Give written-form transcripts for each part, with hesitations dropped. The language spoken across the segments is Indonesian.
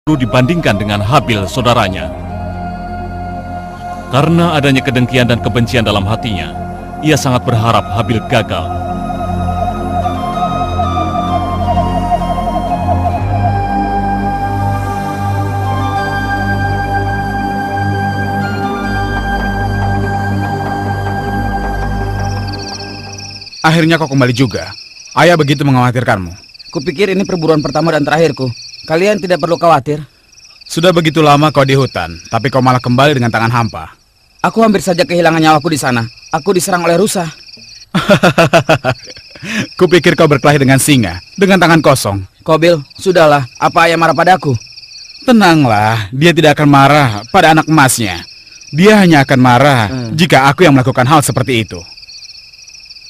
dibandingkan dengan Habil saudaranya. Karena adanya kedengkian dan kebencian dalam hatinya, ia sangat berharap Habil gagal. Akhirnya kau kembali juga. Ayah begitu mengkhawatirkanmu. Kupikir ini perburuan pertama dan terakhirku. Kalian tidak perlu khawatir. Sudah begitu lama kau di hutan, tapi kau malah kembali dengan tangan hampa. Aku hampir saja kehilangan nyawaku di sana. Aku diserang oleh rusa. Kupikir kau berkelahi dengan singa, dengan tangan kosong. Qabil, sudahlah. Apa ayah marah padaku? Tenanglah, dia tidak akan marah pada anak emasnya. Dia hanya akan marah jika aku yang melakukan hal seperti itu.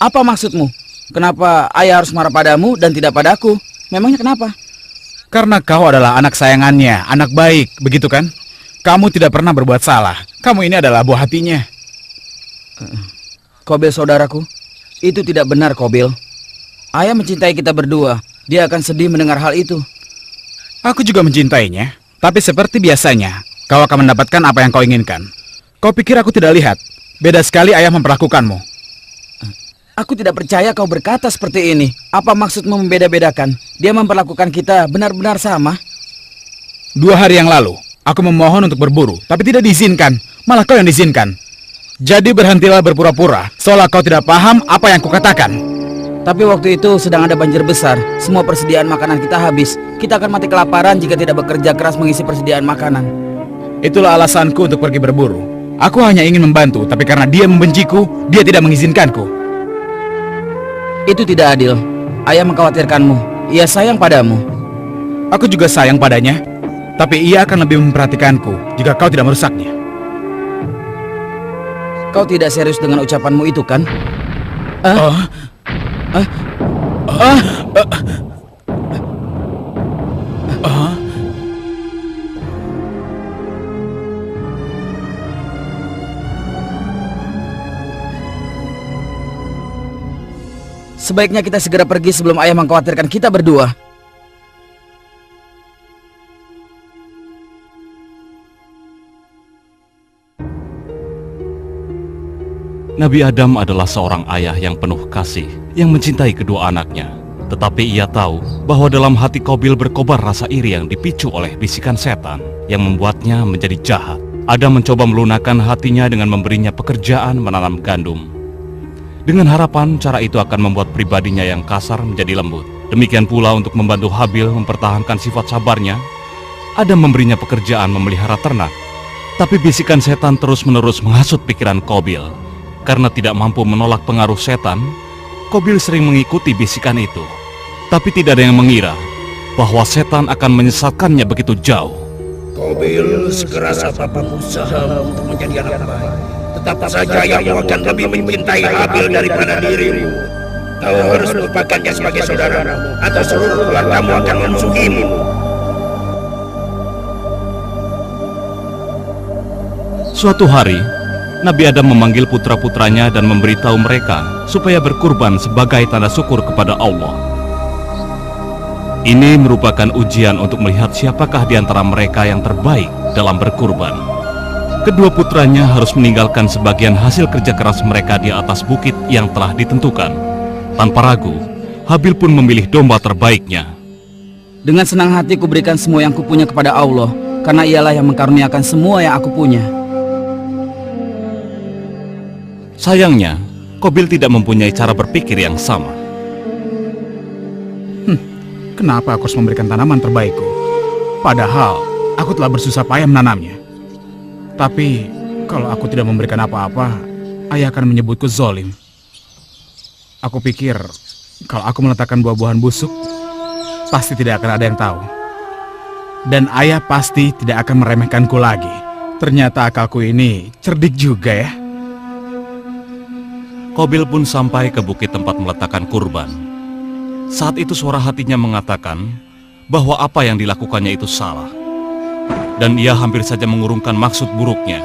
Apa maksudmu? Kenapa ayah harus marah padamu dan tidak padaku? Memangnya kenapa? Karena kau adalah anak sayangannya, anak baik, begitu kan? Kamu tidak pernah berbuat salah. Kamu ini adalah buah hatinya. Qabil saudaraku, itu tidak benar, Qabil. Ayah mencintai kita berdua. Dia akan sedih mendengar hal itu. Aku juga mencintainya. Tapi seperti biasanya, kau akan mendapatkan apa yang kau inginkan. Kau pikir aku tidak lihat? Beda sekali ayah memperlakukanmu. Aku tidak percaya kau berkata seperti ini. Apa maksudmu membeda-bedakan? Dia memperlakukan kita benar-benar sama. 2 hari yang lalu, aku memohon untuk berburu, tapi tidak diizinkan. Malah kau yang diizinkan. Jadi berhentilah berpura-pura, seolah kau tidak paham apa yang kukatakan. Tapi waktu itu sedang ada banjir besar. Semua persediaan makanan kita habis. Kita akan mati kelaparan jika tidak bekerja keras mengisi persediaan makanan. Itulah alasanku untuk pergi berburu. Aku hanya ingin membantu, tapi karena dia membenciku, dia tidak mengizinkanku. Itu tidak adil. Ayah mengkhawatirkanmu. Ia sayang padamu. Aku juga sayang padanya, tapi ia akan lebih memperhatikanku jika kau tidak merusaknya. Kau tidak serius dengan ucapanmu itu, kan? Sebaiknya kita segera pergi sebelum ayah mengkhawatirkan kita berdua. Nabi Adam adalah seorang ayah yang penuh kasih, yang mencintai kedua anaknya. Tetapi ia tahu bahwa dalam hati Qabil berkobar rasa iri yang dipicu oleh bisikan setan yang membuatnya menjadi jahat. Adam mencoba melunakkan hatinya dengan memberinya pekerjaan menanam gandum. Dengan harapan cara itu akan membuat pribadinya yang kasar menjadi lembut. Demikian pula untuk membantu Habil mempertahankan sifat sabarnya, Adam memberinya pekerjaan memelihara ternak. Tapi bisikan setan terus-menerus menghasut pikiran Qabil. Karena tidak mampu menolak pengaruh setan, Qabil sering mengikuti bisikan itu. Tapi tidak ada yang mengira bahwa setan akan menyesatkannya begitu jauh. Qabil, sekeras apapun usaha untuk menjadi anak baik, tetap saja ayahmu akan lebih mencintai Habil daripada dirimu. Kau harus melupakannya sebagai saudaramu, atau seluruh keluargamu akan memusuhimu. Suatu hari, Nabi Adam memanggil putra-putranya dan memberitahu mereka supaya berkurban sebagai tanda syukur kepada Allah. Ini merupakan ujian untuk melihat siapakah di antara mereka yang terbaik dalam berkurban. Kedua putranya harus meninggalkan sebagian hasil kerja keras mereka di atas bukit yang telah ditentukan. Tanpa ragu, Habil pun memilih domba terbaiknya. Dengan senang hati kuberikan semua yang kupunya kepada Allah, karena ialah yang mengkaruniakan semua yang aku punya. Sayangnya, Qabil tidak mempunyai cara berpikir yang sama. Kenapa aku harus memberikan tanaman terbaikku? Padahal, aku telah bersusah payah menanamnya. Tapi, kalau aku tidak memberikan apa-apa, ayah akan menyebutku zolim. Aku pikir, kalau aku meletakkan buah-buahan busuk, pasti tidak akan ada yang tahu. Dan ayah pasti tidak akan meremehkanku lagi. Ternyata akalku ini cerdik juga ya. Qabil pun sampai ke bukit tempat meletakkan kurban. Saat itu suara hatinya mengatakan bahwa apa yang dilakukannya itu salah. Dan ia hampir saja mengurungkan maksud buruknya.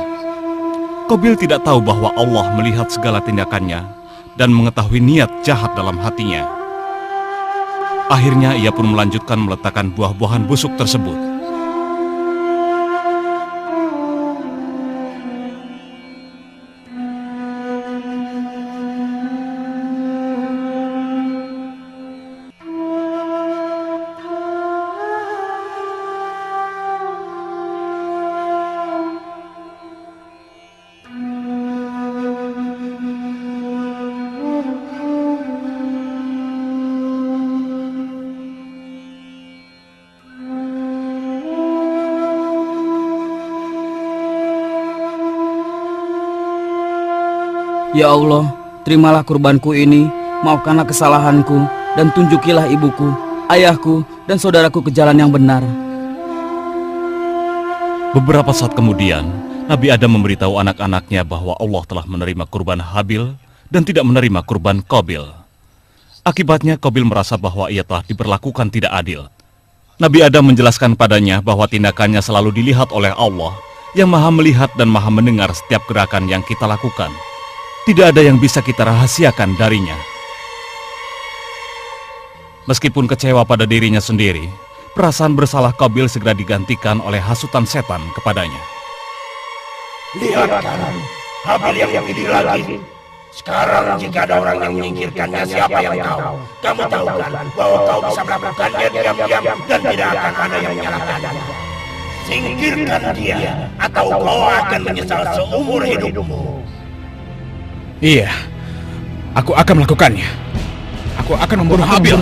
Qabil tidak tahu bahwa Allah melihat segala tindakannya dan mengetahui niat jahat dalam hatinya. Akhirnya ia pun melanjutkan meletakkan buah-buahan busuk tersebut. Ya Allah, terimalah kurbanku ini, maafkanlah kesalahanku, dan tunjukilah ibuku, ayahku, dan saudaraku ke jalan yang benar. Beberapa saat kemudian, Nabi Adam memberitahu anak-anaknya bahwa Allah telah menerima kurban Habil dan tidak menerima kurban Qabil. Akibatnya Qabil merasa bahwa ia telah diperlakukan tidak adil. Nabi Adam menjelaskan padanya bahwa tindakannya selalu dilihat oleh Allah yang Maha melihat dan Maha mendengar setiap gerakan yang kita lakukan. Tidak ada yang bisa kita rahasiakan darinya. Meskipun kecewa pada dirinya sendiri, perasaan bersalah Qabil segera digantikan oleh hasutan setan kepadanya. Lihat kan, Habil yang pilih lagi. Sekarang jika ada orang yang menyingkirkannya, siapa yang tahu? Kamu tahu kan bahwa kau bisa melakukannya diam-diam dan tidak akan ada yang menyalahkannya. Singkirkan dia, atau kau akan menyesal seumur hidupmu. Iya, aku akan melakukannya. Aku akan membunuh Habil.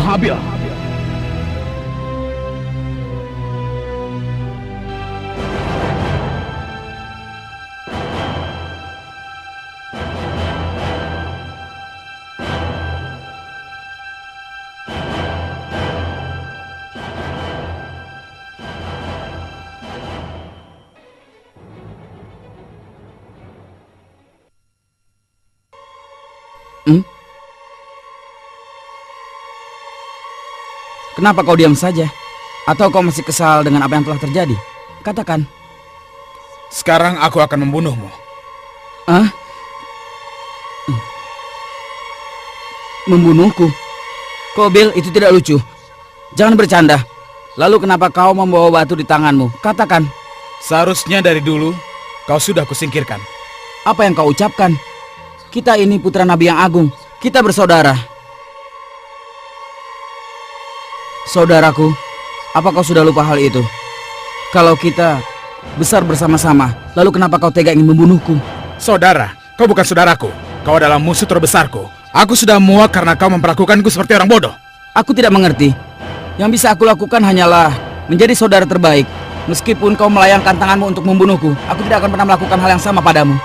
Kenapa kau diam saja? Atau kau masih kesal dengan apa yang telah terjadi? Katakan. Sekarang aku akan membunuhmu. Ah? Membunuhku? Qabil, itu tidak lucu. Jangan bercanda. Lalu kenapa kau membawa batu di tanganmu? Katakan. Seharusnya dari dulu kau sudah kusingkirkan. Apa yang kau ucapkan? Kita ini putra Nabi yang agung. Kita bersaudara. Saudaraku, apa kau sudah lupa hal itu? Kalau kita besar bersama-sama, lalu kenapa kau tega ingin membunuhku? Saudara, kau bukan saudaraku. Kau adalah musuh terbesarku. Aku sudah muak karena kau memperlakukanku seperti orang bodoh. Aku tidak mengerti. Yang bisa aku lakukan hanyalah menjadi saudara terbaik. Meskipun kau melayangkan tanganmu untuk membunuhku, aku tidak akan pernah melakukan hal yang sama padamu.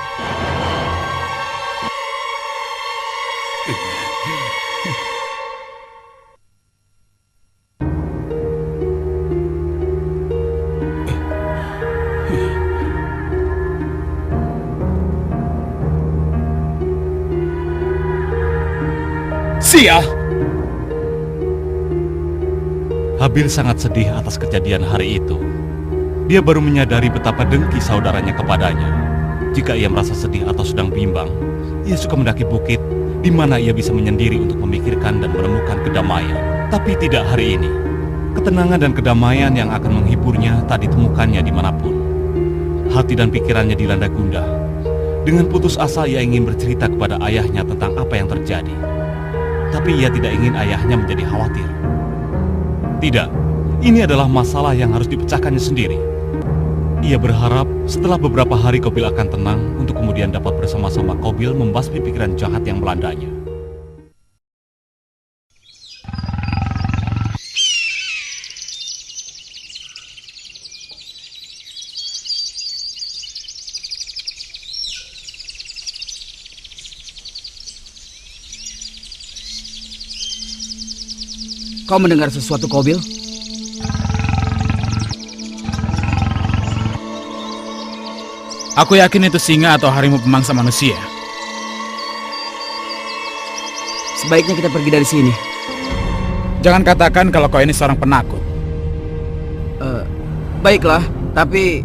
Sial! Habil sangat sedih atas kejadian hari itu. Dia baru menyadari betapa dengki saudaranya kepadanya. Jika ia merasa sedih atau sedang bimbang, ia suka mendaki bukit di mana ia bisa menyendiri untuk memikirkan dan menemukan kedamaian. Tapi tidak hari ini. Ketenangan dan kedamaian yang akan menghiburnya tak ditemukannya dimanapun. Hati dan pikirannya dilanda gundah. Dengan putus asa ia ingin bercerita kepada ayahnya tentang apa yang terjadi. Tapi ia tidak ingin ayahnya menjadi khawatir. Tidak, ini adalah masalah yang harus dipecahkannya sendiri. Ia berharap setelah beberapa hari Qabil akan tenang untuk kemudian dapat bersama-sama Qabil membasmi pikiran jahat yang melandanya. Kau mendengar sesuatu, Qabil? Aku yakin itu singa atau harimau pemangsa manusia. Sebaiknya kita pergi dari sini. Jangan katakan kalau kau ini seorang penakut. Baiklah, tapi